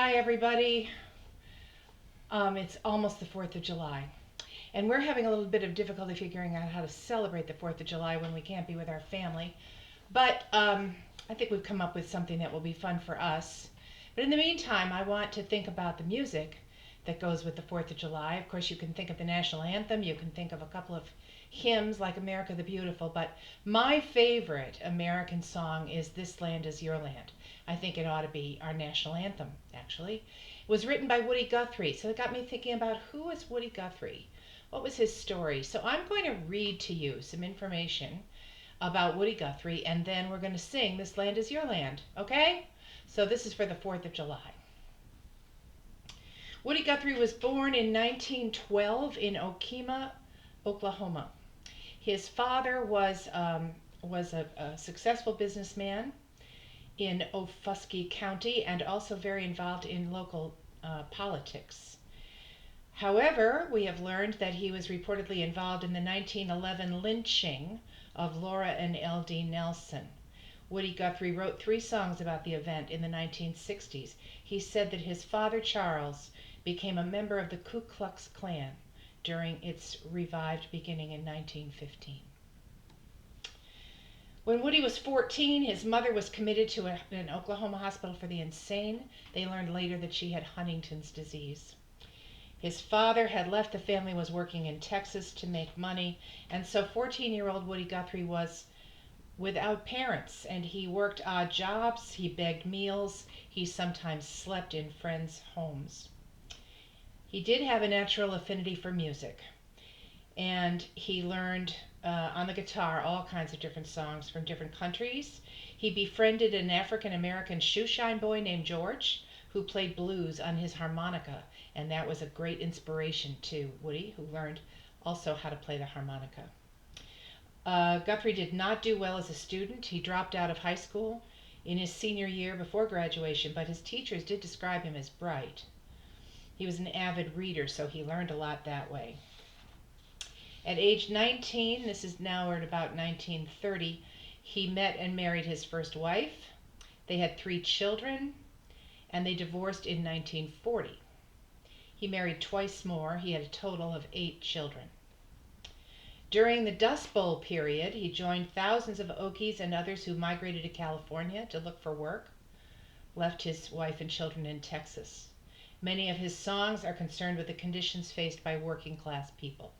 Hi, everybody. It's almost the 4th of July, and we're having a little bit of difficulty figuring out how to celebrate the 4th of July when we can't be with our family. But I think we've come up with something that will be fun for us. But in the meantime, I want to think about the music that goes with the 4th of July. Of course, you can think of the national anthem, you can think of a couple of hymns like America the Beautiful, but my favorite American song is This Land Is Your Land. I think it ought to be our national anthem, actually. It was written by Woody Guthrie, so it got me thinking about who was Woody Guthrie? What was his story? So I'm going to read to you some information about Woody Guthrie, and then we're going to sing This Land Is Your Land, okay? So this is for the 4th of July. Woody Guthrie was born in 1912 in Okemah, Oklahoma. His father was a successful businessman in Ofuskie County and also very involved in local politics. However, we have learned that he was reportedly involved in the 1911 lynching of Laura and L.D. Nelson. Woody Guthrie wrote 3 songs about the event in the 1960s. He said that his father, Charles, became a member of the Ku Klux Klan during its revived beginning in 1915. When Woody was 14, his mother was committed to an Oklahoma hospital for the insane. They learned later that she had Huntington's disease. His father had left the family, was working in Texas to make money, and so 14-year-old Woody Guthrie was without parents, and he worked odd jobs, he begged meals, he sometimes slept in friends' homes. He did have a natural affinity for music, and he learned on the guitar all kinds of different songs from different countries. He befriended an African American shoeshine boy named George who played blues on his harmonica, and that was a great inspiration to Woody, who learned also how to play the harmonica. Guthrie did not do well as a student. He dropped out of high school in his senior year before graduation, but his teachers did describe him as bright. He was an avid reader, so he learned a lot that way. At age 19, this is now at about 1930, he met and married his first wife. They had 3 children, and they divorced in 1940. He married twice more. He had a total of 8 children. During the Dust Bowl period, he joined thousands of Okies and others who migrated to California to look for work, left his wife and children in Texas. Many of his songs are concerned with the conditions faced by working class people.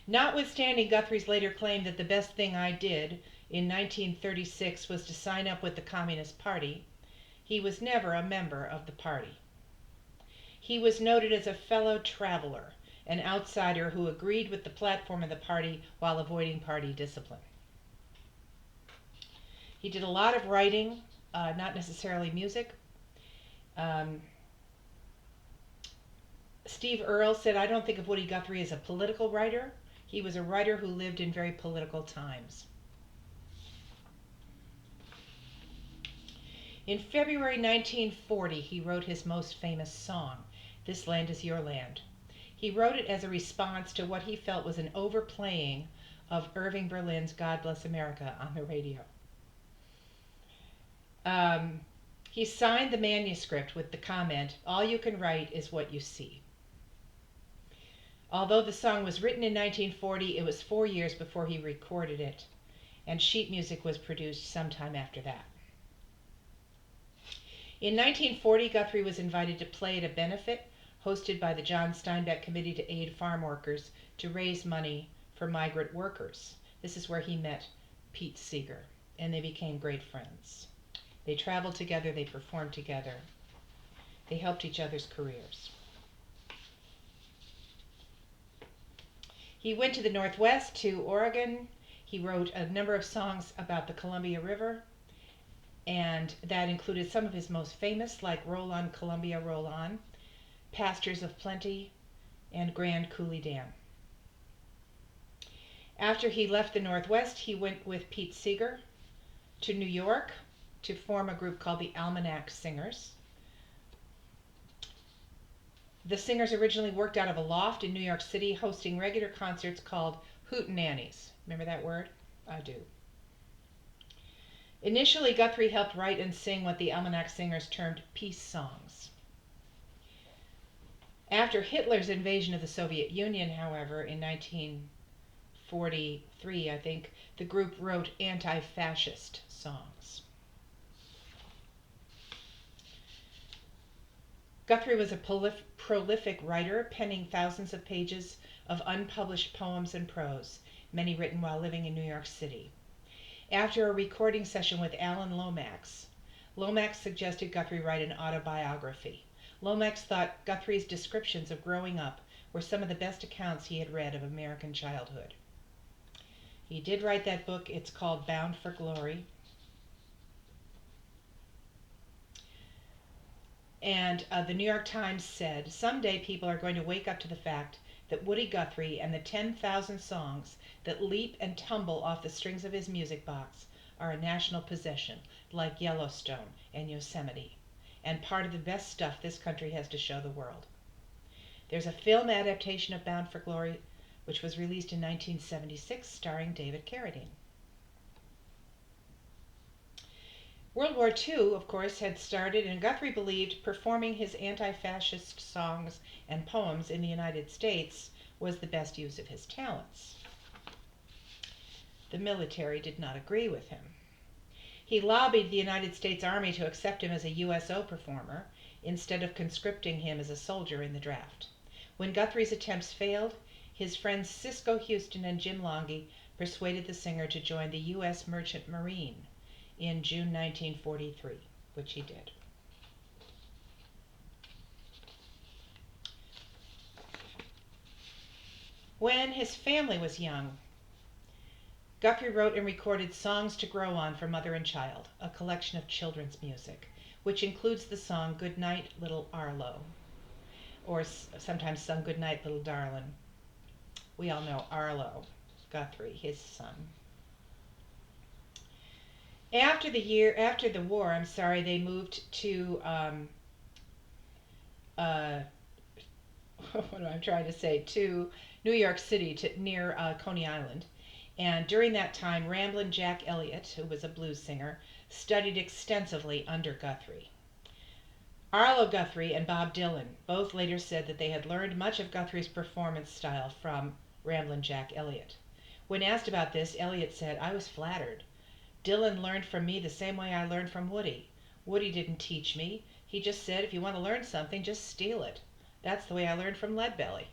Notwithstanding Guthrie's later claim that the best thing I did in 1936 was to sign up with the Communist Party, he was never a member of the party. He was noted as a fellow traveler, an outsider who agreed with the platform of the party while avoiding party discipline. He did a lot of writing, not necessarily music. Steve Earle said, "I don't think of Woody Guthrie as a political writer. He was a writer who lived in very political times." In February 1940, he wrote his most famous song, This Land Is Your Land. He wrote it as a response to what he felt was an overplaying of Irving Berlin's God Bless America on the radio. He signed the manuscript with the comment, "All you can write is what you see." Although the song was written in 1940, it was 4 years before he recorded it, and sheet music was produced sometime after that. In 1940, Guthrie was invited to play at a benefit hosted by the John Steinbeck Committee to Aid Farm Workers to raise money for migrant workers. This is where he met Pete Seeger, and they became great friends. They traveled together, they performed together, they helped each other's careers. He went to the Northwest, to Oregon. He wrote a number of songs about the Columbia River, and that included some of his most famous, like Roll On Columbia, Roll On, Pastures of Plenty, and Grand Coulee Dam. After he left the Northwest, he went with Pete Seeger to New York to form a group called the Almanac Singers. The Singers originally worked out of a loft in New York City, hosting regular concerts called hootenannies. Remember that word? I do. Initially, Guthrie helped write and sing what the almanac singers termed peace songs. After Hitler's invasion of the Soviet Union, however, in 1943, I think, the group wrote anti-fascist songs. Guthrie was a prolific writer, penning thousands of pages of unpublished poems and prose, many written while living in New York City. After a recording session with Alan Lomax, Lomax suggested Guthrie write an autobiography. Lomax thought Guthrie's descriptions of growing up were some of the best accounts he had read of American childhood. He did write that book. It's called Bound for Glory. And the New York Times said, someday people are going to wake up to the fact that Woody Guthrie and the 10,000 songs that leap and tumble off the strings of his music box are a national possession, like Yellowstone and Yosemite, and part of the best stuff this country has to show the world. There's a film adaptation of Bound for Glory, which was released in 1976, starring David Carradine. World War II, of course, had started, and Guthrie believed performing his anti-fascist songs and poems in the United States was the best use of his talents. The military did not agree with him. He lobbied the United States Army to accept him as a USO performer instead of conscripting him as a soldier in the draft. When Guthrie's attempts failed, his friends Cisco Houston and Jim Longy persuaded the singer to join the U.S. Merchant Marine in June 1943, which he did. When his family was young, Guthrie wrote and recorded Songs to Grow On for Mother and Child, a collection of children's music, which includes the song Good Night, Little Arlo, or sometimes sung Good Night, Little Darlin'. We all know Arlo Guthrie, his son. After the war, they moved to what am I trying to say? To New York City, near Coney Island. And during that time, Ramblin' Jack Elliott, who was a blues singer, studied extensively under Guthrie. Arlo Guthrie and Bob Dylan both later said that they had learned much of Guthrie's performance style from Ramblin' Jack Elliott. When asked about this, Elliott said, "I was flattered. Dylan learned from me the same way I learned from Woody. Woody didn't teach me. He just said, if you want to learn something, just steal it. That's the way I learned from Leadbelly."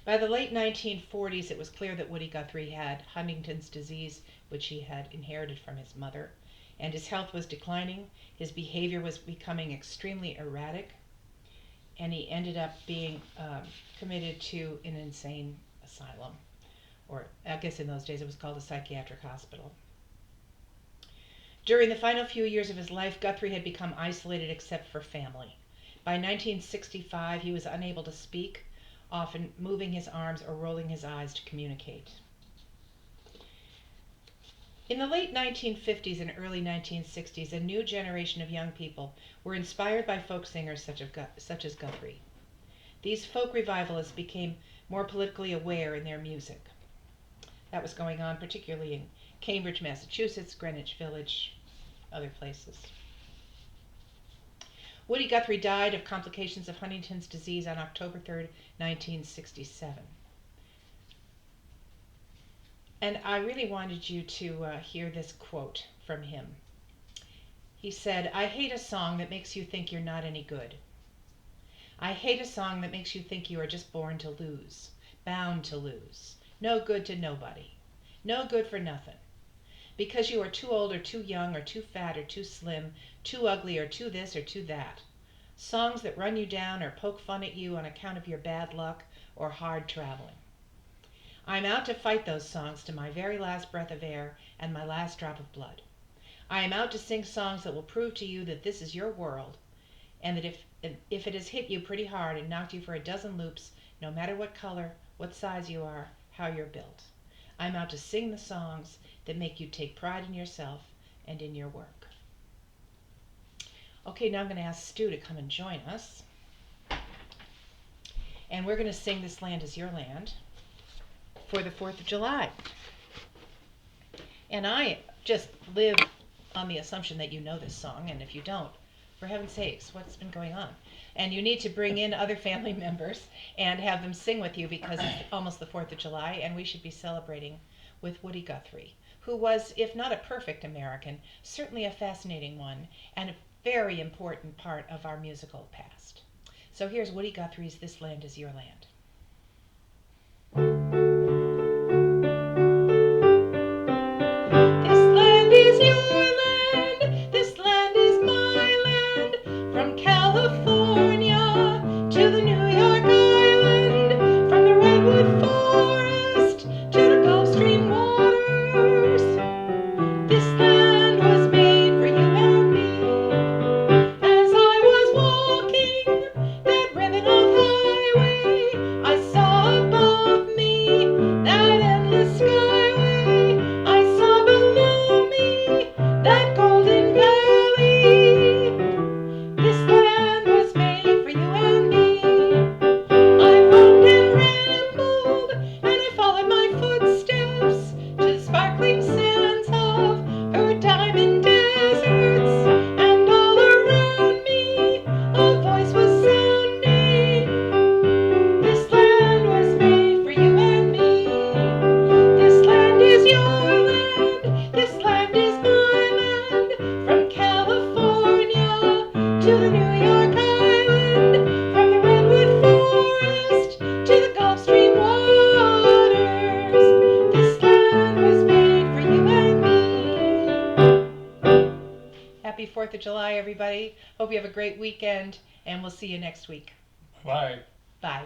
By the late 1940s, it was clear that Woody Guthrie had Huntington's disease, which he had inherited from his mother, and his health was declining. His behavior was becoming extremely erratic, and he ended up being committed to an insane asylum, or I guess in those days it was called a psychiatric hospital. During the final few years of his life, Guthrie had become isolated except for family. By 1965, he was unable to speak, often moving his arms or rolling his eyes to communicate. In the late 1950s and early 1960s, a new generation of young people were inspired by folk singers such as Guthrie. These folk revivalists became more politically aware in their music. That was going on particularly in Cambridge, Massachusetts, Greenwich Village, other places. Woody Guthrie died of complications of Huntington's disease on October 3rd, 1967. And I really wanted you to hear this quote from him. He said, "I hate a song that makes you think you're not any good. I hate a song that makes you think you are just born to lose, bound to lose, no good to nobody, no good for nothing, because you are too old or too young or too fat or too slim, too ugly or too this or too that. Songs that run you down or poke fun at you on account of your bad luck or hard traveling. I'm out to fight those songs to my very last breath of air and my last drop of blood. I am out to sing songs that will prove to you that this is your world, and that if it has hit you pretty hard and knocked you for a dozen loops, no matter what color, what size you are, how you're built. I'm out to sing the songs that make you take pride in yourself and in your work." Okay, now I'm going to ask Stu to come and join us. And we're going to sing This Land Is Your Land for the 4th of July. And I just live on the assumption that you know this song, and if you don't, for heaven's sakes, what's been going on? And you need to bring in other family members and have them sing with you, because it's almost the 4th of July, and we should be celebrating with Woody Guthrie, who was, if not a perfect American, certainly a fascinating one, and a very important part of our musical past. So here's Woody Guthrie's This Land Is Your Land. This land is your land, this land is my land, from California to the New York Island, from the Redwood Forest to the Gulf Stream waters. This land was made for you and me. As I was walking that ribbon of highway, I saw above me that endless skyway. I saw below me that golden valley. This land was made for you and me. I roamed and rambled, and I followed my footsteps to the sparkling sands of her diamond deserts, and all around me a voice was sounding. This land was made for you and me. This land is your land, this land is my land, from California to the New York Island, from the Redwood Forest to the Gulf Stream waters. This land was made for you and me. Happy 4th of July, everybody. Hope you have a great weekend, and we'll see you next week. Bye. Bye.